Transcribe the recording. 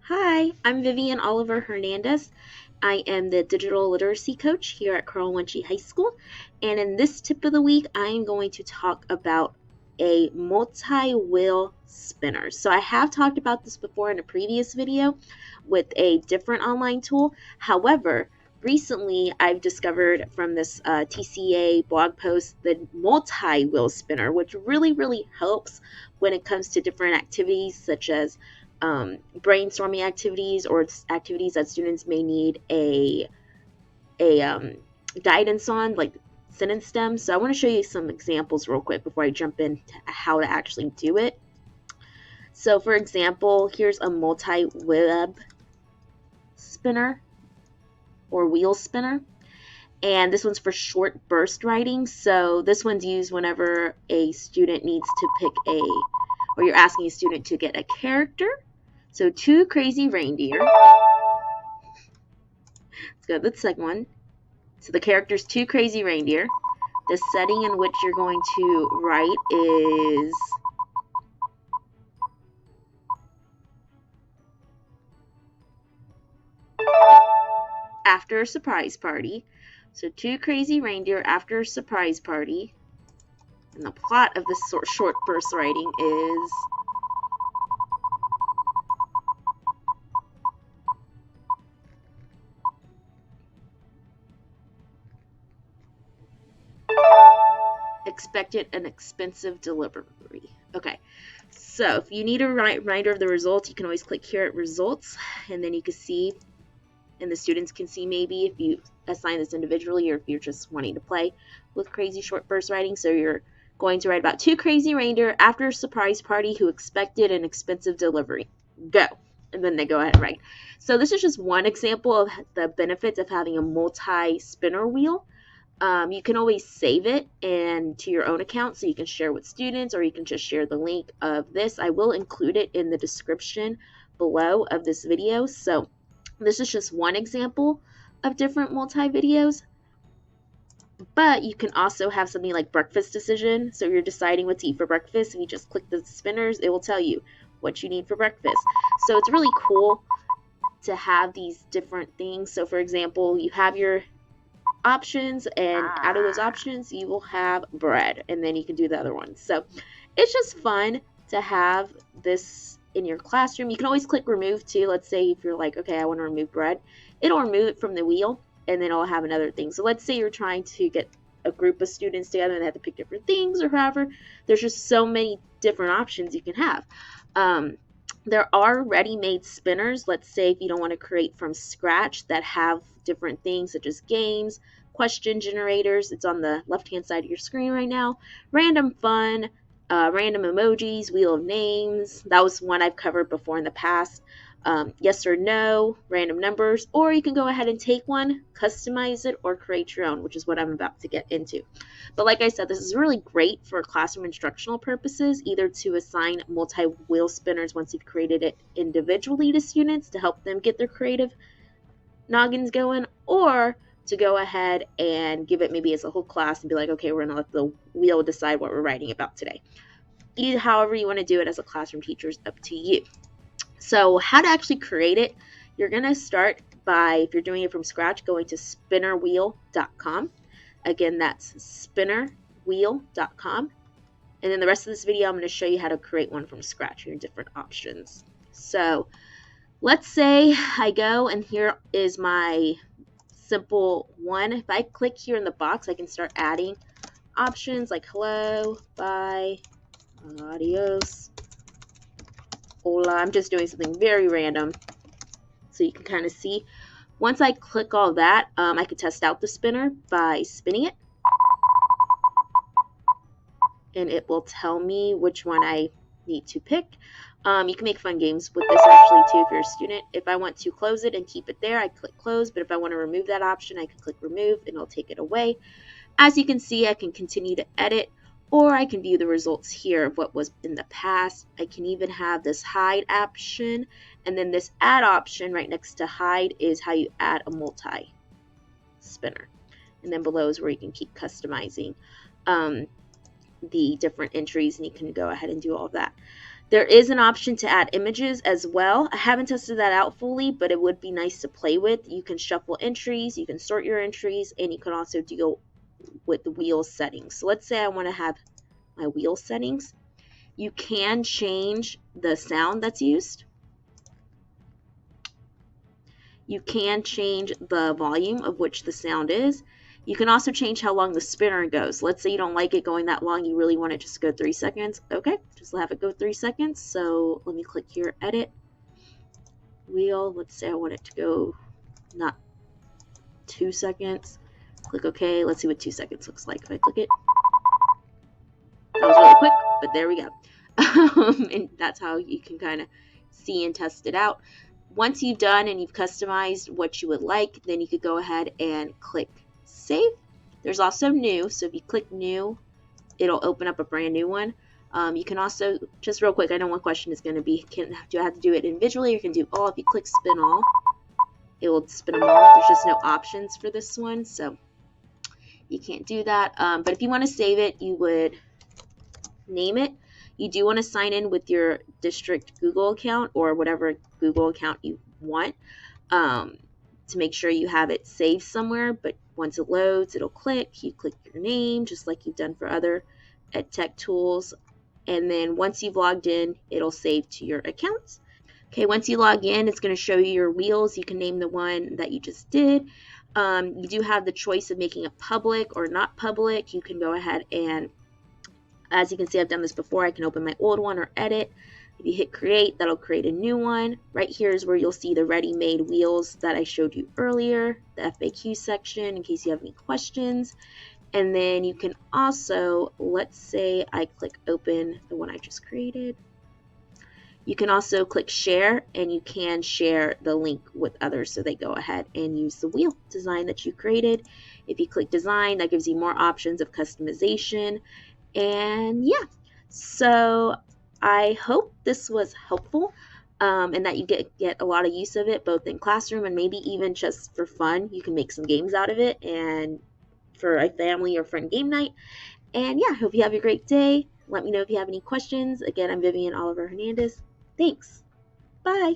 Hi, I'm Vivian Oliver-Hernandez. I am the digital literacy coach here at Carl Winchie High School. And in this tip of the week, I am going to talk about a multi-wheel spinner. So I have talked about this before in a previous video with a different online tool. However, recently I've discovered from this TCA blog post the multi-wheel spinner, which really helps when it comes to different activities such as brainstorming activities or activities that students may need a guidance on, like sentence stems. So I want to show you some examples real quick before I jump into how to actually do it. So for example, here's a multi-web spinner or wheel spinner. And this one's for short burst writing. So this one's used whenever a student needs to pick or you're asking a student to get a character. So 2 crazy reindeer. Let's go to the second one. So the character's 2 crazy reindeer. The setting in which you're going to write is after a surprise party. So 2 crazy reindeer after a surprise party. And the plot of this short burst writing is expected an expensive delivery. Okay, so if you need a reminder of the results, you can always click here at results, and then you can see, and the students can see maybe if you assign this individually or if you're just wanting to play with crazy short burst writing. So you're going to write about 2 crazy reindeer after a surprise party who expected an expensive delivery. Go. And then they go ahead and write. So this is just one example of the benefits of having a multi-spinner wheel. You can always save it and to your own account so you can share with students, or you can just share the link of this. I will include it in the description below of this video. So this is just one example of different multi-videos. But you can also have something like breakfast decision. So you're deciding what to eat for breakfast. If you just click the spinners, it will tell you what you need for breakfast. So it's really cool to have these different things. So for example, you have your options, and out of those options you will have bread, and then you can do the other ones. So it's just fun to have this in your classroom. You can always click remove too. Let's say if you're like, okay, I want to remove bread, it'll remove it from the wheel, and then it'll have another thing. So let's say you're trying to get a group of students together and they have to pick different things or however. There's just so many different options you can have. There are ready-made spinners, let's say if you don't want to create from scratch, that have different things such as games, question generators. It's on the left-hand side of your screen right now. Random fun, random emojis, wheel of names. That was one I've covered before in the past. Yes or no, random numbers, or you can go ahead and take one, customize it, or create your own, which is what I'm about to get into. But like I said, this is really great for classroom instructional purposes, either to assign multi-wheel spinners once you've created it individually to students to help them get their creative noggins going, or to go ahead and give it maybe as a whole class and be like, okay, we're going to let the wheel decide what we're writing about today. However you want to do it as a classroom teacher is up to you. So how to actually create it, you're going to start by, if you're doing it from scratch, going to spinnerwheel.com. Again, that's spinnerwheel.com. And then the rest of this video, I'm going to show you how to create one from scratch, your different options. So let's say I go, and here is my simple one. If I click here in the box, I can start adding options like hello, bye, adios, hola. I'm just doing something very random so you can kind of see. Once I click all that, I can test out the spinner by spinning it, and it will tell me which one I need to pick. You can make fun games with this actually too if you're a student. If I want to close it and keep it there, I click close, but if I want to remove that option, I can click remove and it'll take it away. As you can see, I can continue to edit, or I can view the results here of what was in the past. I can even have this hide option, and then this add option right next to hide is how you add a multi spinner. And then below is where you can keep customizing the different entries, and you can go ahead and do all of that. There is an option to add images as well. I haven't tested that out fully, but it would be nice to play with. You can shuffle entries, you can sort your entries, and you can also go with the wheel settings. So let's say I want to have my wheel settings. You can change the sound that's used. You can change the volume of which the sound is. You can also change how long the spinner goes. Let's say you don't like it going that long, you really want it just to go 3 seconds. Okay, just have it go 3 seconds. So let me click here, edit, wheel. Let's say I want it to go not 2 seconds. Click OK. Let's see what 2 seconds looks like if I click it. That was really quick, but there we go. And that's how you can kind of see and test it out. Once you've done and you've customized what you would like, then you could go ahead and click save. There's also new, so if you click new, it'll open up a brand new one. You can also, just real quick, I know one question is going to be, do I have to do it individually or can do all? If you click spin all, it will spin them all. There's just no options for this one, so you can't do that. But if you want to save it, you would name it. You do want to sign in with your district Google account or whatever Google account you want to make sure you have it saved somewhere. But once it loads, it'll click. You click your name just like you've done for other EdTech tools. And then once you've logged in, it'll save to your accounts. Okay, once you log in, it's going to show you your wheels. You can name the one that you just did. You do have the choice of making it public or not public. You can go ahead and, as you can see, I've done this before. I can open my old one or edit. If you hit create, that'll create a new one. Right here is where you'll see the ready-made wheels that I showed you earlier, the FAQ section in case you have any questions. And then you can also, let's say I click open the one I just created. You can also click share, and you can share the link with others so they go ahead and use the wheel design that you created. If you click design, that gives you more options of customization. And yeah, so I hope this was helpful and that you get a lot of use of it, both in classroom and maybe even just for fun. You can make some games out of it and for a family or friend game night. And yeah, hope you have a great day. Let me know if you have any questions. Again, I'm Vivian Oliver-Hernandez. Thanks. Bye.